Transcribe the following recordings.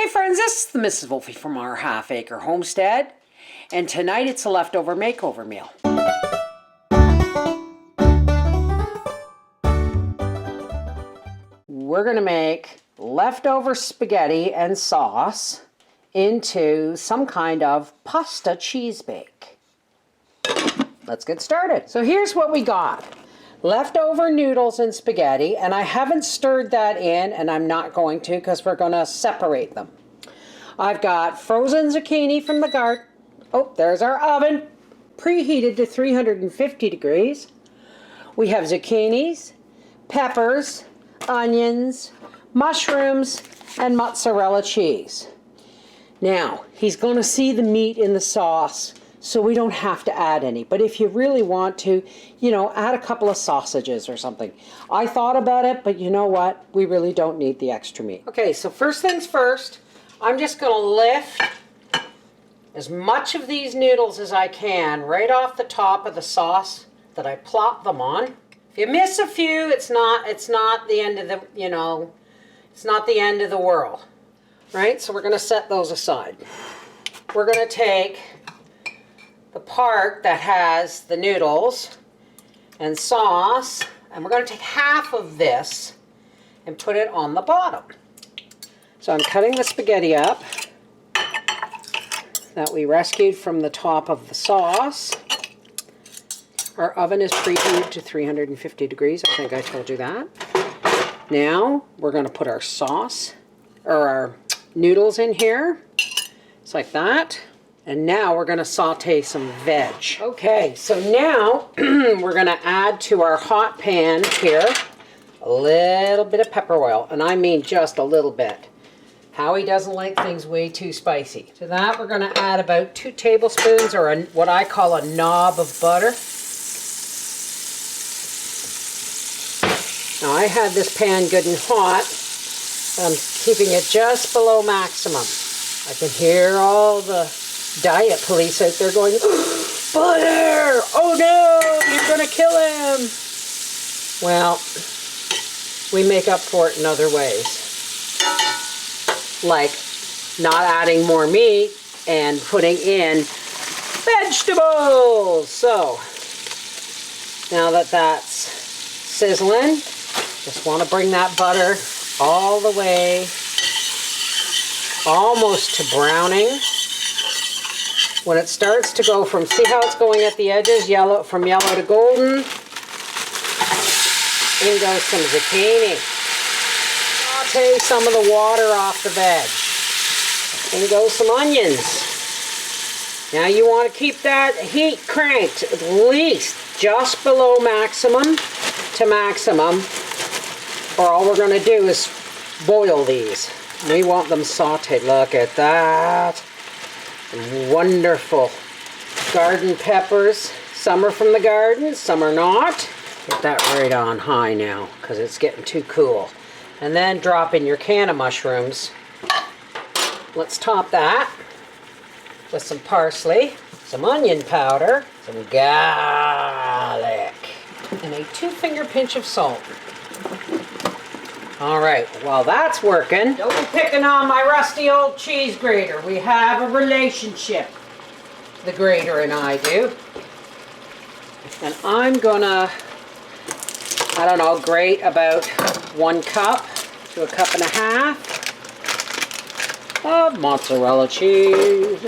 Hey friends, this is the Mrs. Wolfie from our half-acre homestead, and tonight it's a leftover makeover meal. We're going to make leftover spaghetti and sauce into some kind of pasta cheese bake. Let's get started. So here's what we got. Leftover noodles and spaghetti, and I haven't stirred that in, and I'm not going to because we're going to separate them. I've got frozen zucchini from the garden. Oh, there's our oven, preheated to 350 degrees. We have zucchinis, peppers, onions, mushrooms, and mozzarella cheese. Now, he's going to see the meat in the sauce, so we don't have to add any. But if you really want to, add a couple of sausages or something. I thought about it, but you know what? We really don't need the extra meat. Okay, so first things first, I'm just going to lift as much of these noodles as I can right off the top of the sauce that I plop them on. If you miss a few, it's not the end of the, it's not the end of the world. Right? So we're going to set those aside. We're going to take the part that has the noodles and sauce, and we're going to take half of this and put it on the bottom. So I'm cutting the spaghetti up that we rescued from the top of the sauce. Our oven is preheated to 350 degrees. I think I told you that. Now we're going to put our sauce, or our noodles in here. It's like that. And now we're going to saute some veg. Okay, so now we're going to add to our hot pan here a little bit of pepper oil. And I mean just a little bit. Howie doesn't like things way too spicy. To that we're going to add about 2 tablespoons, or what I call a knob of butter. Now I had this pan good and hot. I'm keeping it just below maximum. I can hear all the diet police out there going, butter! Oh no, you're gonna kill him! Well, we make up for it in other ways. Like not adding more meat and putting in vegetables. So, now that that's sizzling, just want to bring that butter all the way almost to browning. When it starts to go from, see how it's going at the edges, from yellow to golden, in goes some zucchini. Saute some of the water off the veg. In goes some onions. Now you want to keep that heat cranked at least just below maximum to maximum, or all we're going to do is boil these. We want them sauteed. Look at that. Wonderful garden peppers. Some are from the garden, some are not. Get that right on high now because it's getting too cool. And then drop in your can of mushrooms. Let's top that with some parsley, some onion powder, some garlic, and a 2-finger pinch of salt. All right, while that's working, don't be picking on my rusty old cheese grater. We have a relationship, the grater and I do. And I'm gonna, grate about 1 cup to 1.5 cups of mozzarella cheese.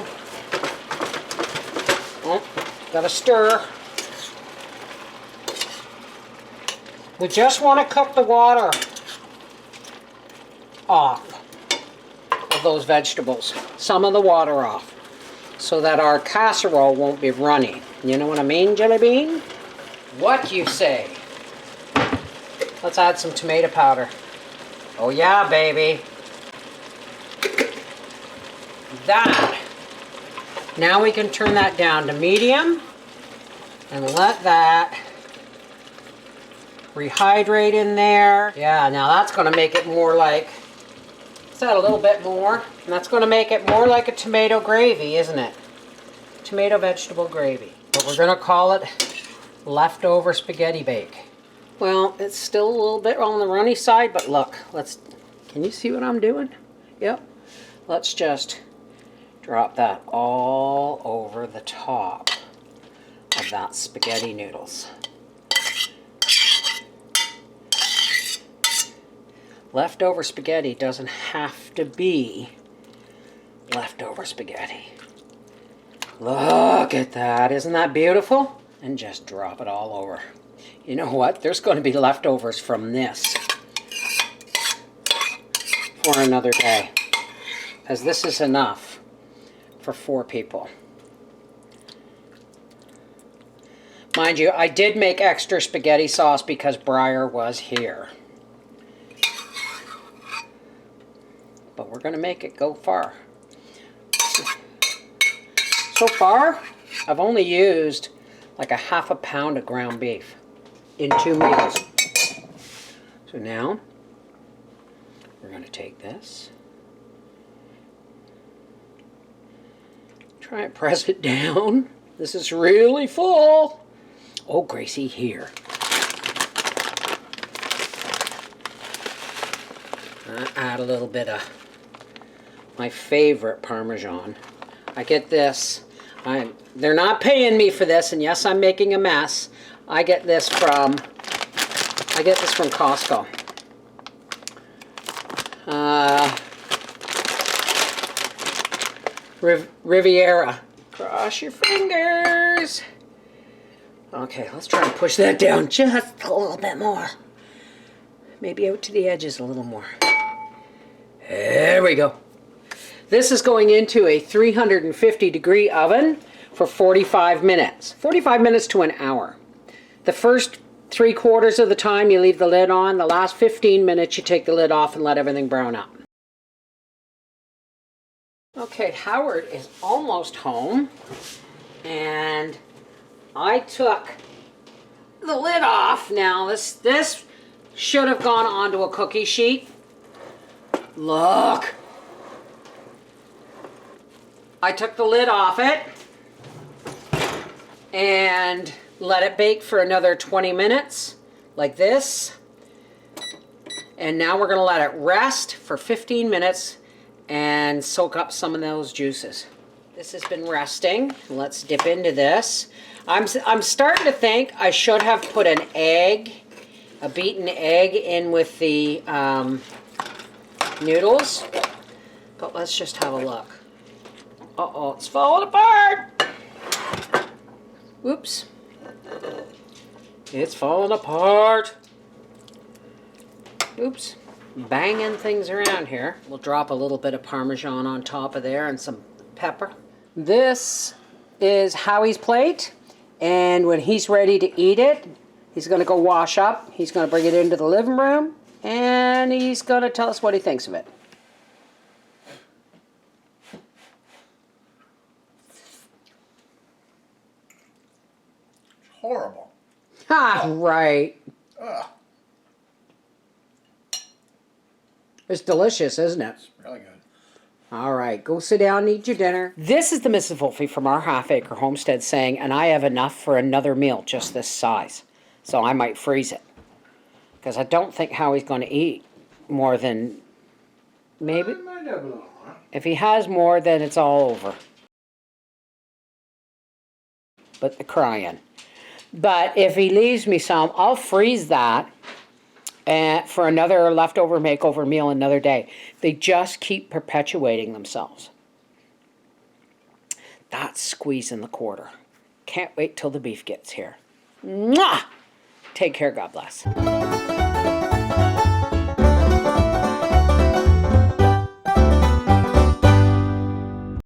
Oh, gotta stir. We just want to cook the water off of those vegetables, some of the water off, so that our casserole won't be runny. You know what I mean, Jelly Bean? What you say? Let's add some tomato powder. Oh yeah, baby. That. Now we can turn that down to medium and let that rehydrate in there. Yeah, now that's going to make it more like, let's add a little bit more, and that's going to make it more like a tomato gravy, isn't it? Tomato vegetable gravy. But we're going to call it leftover spaghetti bake. Well, it's still a little bit on the runny side, but look, can you see what I'm doing? Yep. let's just drop that all over the top of that spaghetti noodles. Leftover spaghetti doesn't have to be leftover spaghetti. Look at that, isn't that beautiful? And just drop it all over. You know what? There's going to be leftovers from this for another day, as this is enough for 4 people. Mind you, I did make extra spaghetti sauce because Briar was here. But we're going to make it go far. So far, I've only used like a half a pound of ground beef in 2 meals. So now, we're going to take this, try and press it down. This is really full. Oh, Gracie, here. Add a little bit of my favorite Parmesan. I get this. They're not paying me for this, and yes, I'm making a mess. I get this from Costco. Riviera. Cross your fingers. Okay, let's try and push that down just a little bit more. Maybe out to the edges a little more. There we go. This is going into a 350-degree oven for 45 minutes. 45 minutes to an hour. The first 3/4 of the time you leave the lid on. The last 15 minutes you take the lid off and let everything brown up. Okay, Howard is almost home. And I took the lid off. Now this should have gone onto a cookie sheet. Look. I took the lid off it and let it bake for another 20 minutes like this. And now we're going to let it rest for 15 minutes and soak up some of those juices. This has been resting. Let's dip into this. I'm starting to think I should have put an egg, a beaten egg, in with the noodles. But let's just have a look. Uh-oh, it's falling apart. Whoops. It's falling apart. Oops. Banging things around here. We'll drop a little bit of Parmesan on top of there and some pepper. This is Howie's plate, and when he's ready to eat it, he's going to go wash up. He's going to bring it into the living room, and he's going to tell us what he thinks of it. Horrible. Ah, right. Ugh. It's delicious, isn't it? It's really good. All right, go sit down and eat your dinner. This is the Mrs. Wolfie from our half-acre homestead saying, and I have enough for another meal just this size. So I might freeze it. Because I don't think Howie's going to eat more than maybe. If he has more, then it's all over. But the crying. But if he leaves me some, I'll freeze that for another leftover makeover meal another day. They just keep perpetuating themselves. That's squeezing the quarter. Can't wait till the beef gets here. Mwah! Take care, God bless.